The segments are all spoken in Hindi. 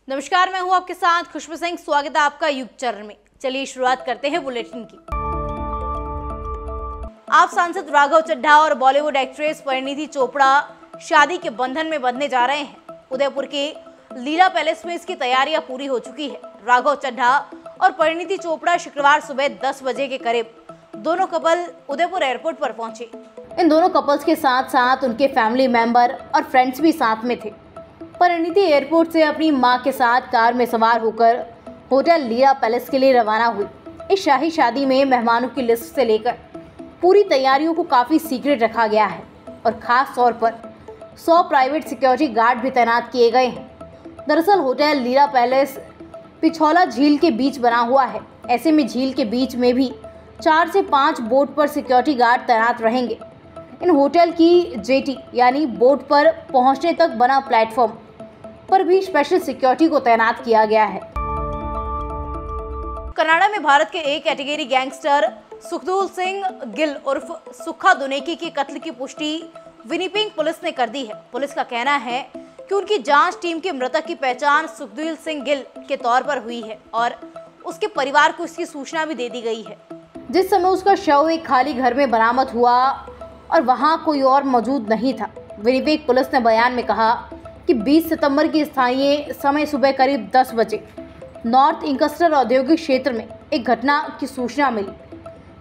नमस्कार, मैं हूं आपके साथ खुशबू सिंह। स्वागत है आपका युग चरण में। चलिए शुरुआत करते हैं बुलेटिन की। आप सांसद राघव चड्ढा और बॉलीवुड एक्ट्रेस परिणीति चोपड़ा शादी के बंधन में बंधने जा रहे हैं। उदयपुर के लीला पैलेस में इसकी तैयारियां पूरी हो चुकी है। राघव चड्ढा और परिणीति चोपड़ा शुक्रवार सुबह 10 बजे के करीब दोनों कपल उदयपुर एयरपोर्ट पर पहुंचे। इन दोनों कपल्स के साथ साथ उनके फैमिली मेंबर और फ्रेंड्स भी साथ में थे। परिणीति एयरपोर्ट से अपनी मां के साथ कार में सवार होकर होटल लीला पैलेस के लिए रवाना हुई। इस शाही शादी में मेहमानों की लिस्ट से लेकर पूरी तैयारियों को काफ़ी सीक्रेट रखा गया है और ख़ास तौर पर 100 प्राइवेट सिक्योरिटी गार्ड भी तैनात किए गए हैं। दरअसल होटल लीला पैलेस पिछौला झील के बीच बना हुआ है। ऐसे में झील के बीच में भी 4 से 5 बोट पर सिक्योरिटी गार्ड तैनात रहेंगे। इन होटल की जेटी यानी बोट पर पहुंचने तक बना प्लेटफॉर्म पर भी स्पेशल सिक्योरिटी को तैनात किया गया है। कनाडा में भारत के एक कैटेगरी गैंगस्टर सुखदूल सिंह गिल उर्फ सुक्खा दुनेकी के कत्ल की पुष्टि विनिपेग पुलिस ने कर दी है। पुलिस का कहना है कि उनकी जांच टीम के मृतक की पहचान सुखदूल सिंह गिल के तौर पर हुई है और उसके परिवार को इसकी सूचना भी दे दी गई है। जिस समय उसका शव एक खाली घर में बरामद हुआ और वहां कोई और मौजूद नहीं था। विनिपेग पुलिस ने बयान में कहा कि 20 सितंबर की स्थानीय समय सुबह करीब 10 बजे नॉर्थ इंकस्टर औद्योगिक क्षेत्र में एक घटना की सूचना मिली।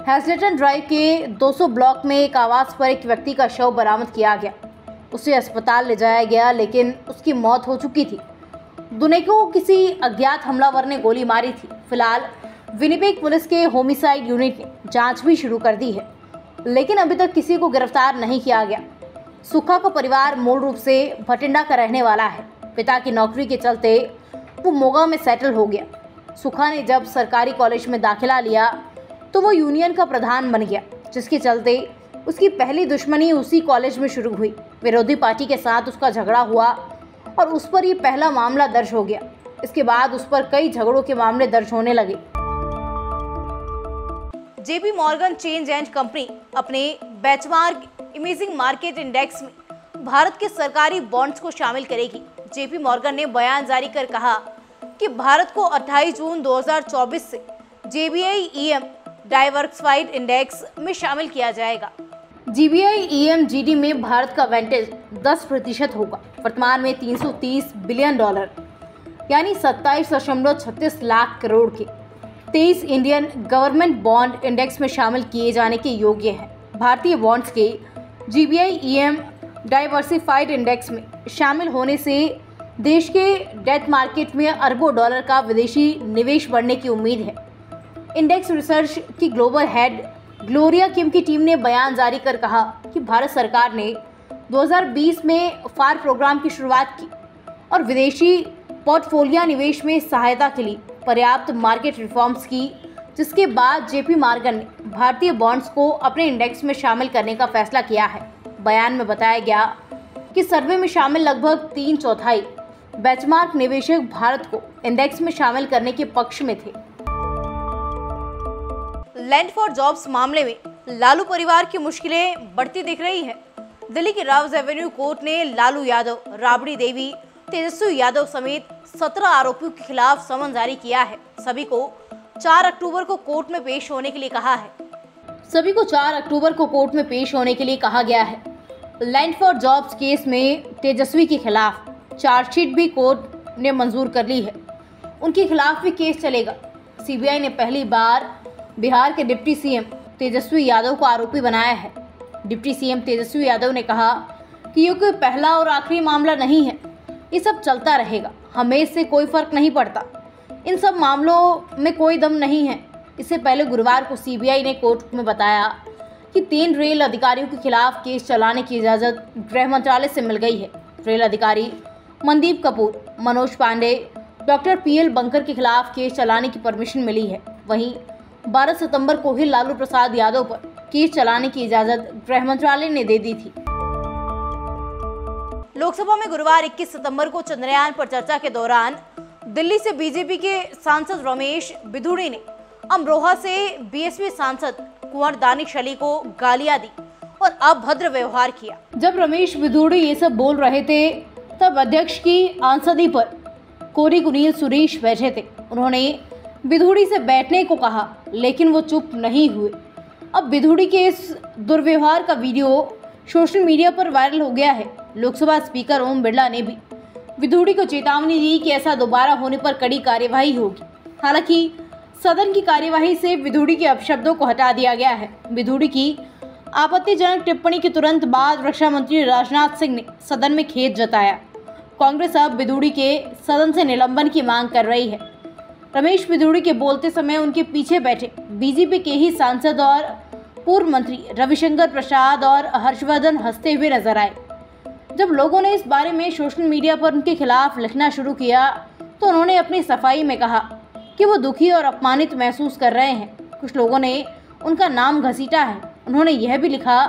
हैजलेटन ड्राइव के 200 ब्लॉक में एक आवास पर एक व्यक्ति का शव बरामद किया गया। उसे अस्पताल ले जाया गया लेकिन उसकी मौत हो चुकी थी। दुनेकी को किसी अज्ञात हमलावर ने गोली मारी थी। फिलहाल विनिपेग पुलिस के होमिसाइड यूनिट ने जांच भी शुरू कर दी है लेकिन अभी तक किसी को गिरफ्तार नहीं किया गया। सुक्खा का परिवार मूल रूप से भटिंडा का रहने वाला है। पिता की नौकरी के चलते वो मोगा में सेटल हो गया। सुक्खा ने जब सरकारी कॉलेज में दाखिला लिया तो वो यूनियन का प्रधान बन गया, जिसके चलते उसकी पहली दुश्मनी उसी कॉलेज में शुरू हुई। विरोधी पार्टी के साथ उसका झगड़ा हुआ और उस पर ये पहला मामला दर्ज हो गया। इसके बाद उस पर कई झगड़ों के मामले दर्ज होने लगे। JP Morgan change and company अपने बेंचमार्क इमेजिंग मार्केट इंडेक्स में भारत के सरकारी बॉन्ड्स को शामिल करेगी। जेपी मॉर्गन ने बयान जारी कर कहा कि भारत को 28 जून 2024 से JBI-EM डाइवर्सिफाइड इंडेक्स में शामिल किया जाएगा। JBI-EM GD में भारत का वेंटेज 10% होगा। वर्तमान में $330 बिलियन यानी 27.36 लाख करोड़ के 23 इंडियन गवर्नमेंट बॉन्ड इंडेक्स में शामिल किए जाने के योग्य हैं। भारतीय बॉन्ड्स के JBI-EM डाइवर्सिफाइड इंडेक्स में शामिल होने से देश के डेट मार्केट में अरबों डॉलर का विदेशी निवेश बढ़ने की उम्मीद है। इंडेक्स रिसर्च की ग्लोबल हेड ग्लोरिया किम की टीम ने बयान जारी कर कहा कि भारत सरकार ने 2020 में फार प्रोग्राम की शुरुआत की और विदेशी पोर्टफोलियो निवेश में सहायता के लिए पर्याप्त मार्केट रिफॉर्म्स की, जिसके बाद जेपी मॉर्गन ने भारतीय बॉन्ड्स को अपने इंडेक्स में शामिल करने का फैसला किया है। बयान में बताया गया कि सर्वे में शामिल लगभग 3/4 बेंचमार्क निवेशक भारत को इंडेक्स में शामिल करने के पक्ष में थे। लैंड फॉर जॉब्स मामले में लालू परिवार की मुश्किलें बढ़ती दिख रही है। दिल्ली के राउज एवेन्यू कोर्ट ने लालू यादव, राबड़ी देवी, तेजस्वी यादव समेत 17 आरोपियों के खिलाफ समन जारी किया है। सभी को 4 अक्टूबर को कोर्ट में पेश होने के लिए कहा गया है। लैंड फॉर जॉब्स केस में तेजस्वी के खिलाफ चार्जशीट भी कोर्ट ने मंजूर कर ली है। उनके खिलाफ भी केस चलेगा। सीबीआई ने पहली बार बिहार के डिप्टी सीएम तेजस्वी यादव को आरोपी बनाया है। डिप्टी सीएम तेजस्वी यादव ने कहा कि ये कोई पहला और आखिरी मामला नहीं है, ये सब चलता रहेगा, हमें इससे कोई फर्क नहीं पड़ता, इन सब मामलों में कोई दम नहीं है। इससे पहले गुरुवार को सीबीआई ने कोर्ट में बताया कि 3 रेल अधिकारियों के खिलाफ केस चलाने की इजाज़त गृह मंत्रालय से मिल गई है। रेल अधिकारी मनदीप कपूर, मनोज पांडे, डॉक्टर PL बंकर के खिलाफ केस चलाने की परमिशन मिली है। वहीं 12 सितंबर को ही लालू प्रसाद यादव पर केस चलाने की इजाज़त गृह मंत्रालय ने दे दी थी। लोकसभा में गुरुवार 21 सितंबर को चंद्रयान पर चर्चा के दौरान दिल्ली से बीजेपी के सांसद रमेश बिधूड़ी ने अमरोहा से BSP सांसद कुंवर दानिश अली को गालियां दी और अभद्र व्यवहार किया। जब रमेश बिधूड़ी ये सब बोल रहे थे तब अध्यक्ष की आंसदी पर कोरी गुनील सुरेश बैठे थे। उन्होंने विधूड़ी से बैठने को कहा, लेकिन वो चुप नहीं हुए। अब विधूड़ी के इस दुर्व्यवहार का वीडियो सोशल मीडिया पर वायरल हो गया है। लोकसभा स्पीकर ओम बिरला ने भी विधूड़ी को चेतावनी दी कि ऐसा दोबारा होने पर कड़ी कार्यवाही होगी। हालांकि सदन की कार्यवाही से विधूड़ी के अपशब्दों को हटा दिया गया है। विधूड़ी की आपत्तिजनक टिप्पणी के तुरंत बाद रक्षा मंत्री राजनाथ सिंह ने सदन में खेद जताया। कांग्रेस अब विधूड़ी के सदन से निलंबन की मांग कर रही है। रमेश विधूड़ी के बोलते समय उनके पीछे बैठे बीजेपी के ही सांसद और पूर्व मंत्री रविशंकर प्रसाद और हर्षवर्धन हंसते हुए नजर आए। जब लोगों ने इस बारे में सोशल मीडिया पर उनके खिलाफ लिखना शुरू किया तो उन्होंने अपनी सफाई में कहा कि वो दुखी और अपमानित महसूस कर रहे हैं। कुछ लोगों ने उनका नाम घसीटा है। उन्होंने यह भी लिखा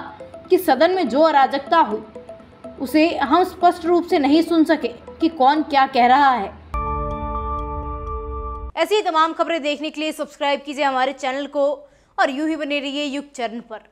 कि सदन में जो अराजकता हुई उसे हम स्पष्ट रूप से नहीं सुन सके कि कौन क्या कह रहा है। ऐसी तमाम खबरें देखने के लिए सब्सक्राइब कीजिए हमारे चैनल को और यूं ही बने रहिए युग चैनल पर।